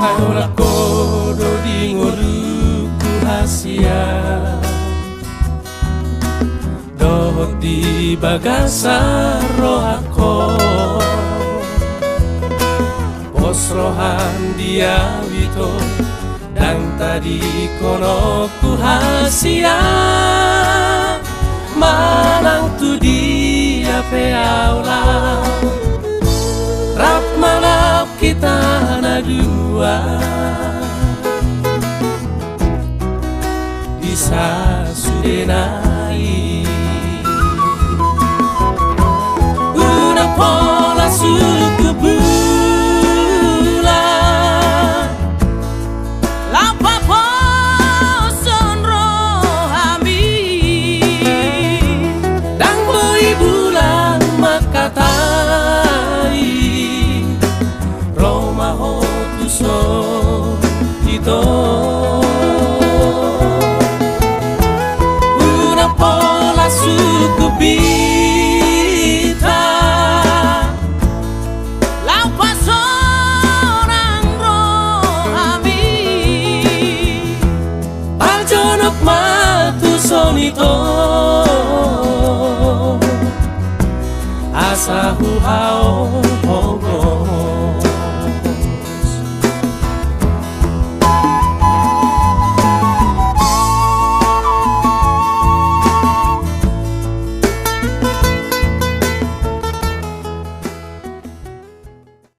Ora kodo di ngoruku hasia Dohot di bagasa rohako Bos rohan dia wito Dan tadi kono ku hasia Manang tu dia peaula Rap manap kita na dua Bisa sudenai Una pola suku bulan Lapa poson rohami Dan boi bulan makatai Roma hotu so ito Una pola suku bita Lapa sonang rohami Aljonok matu sonito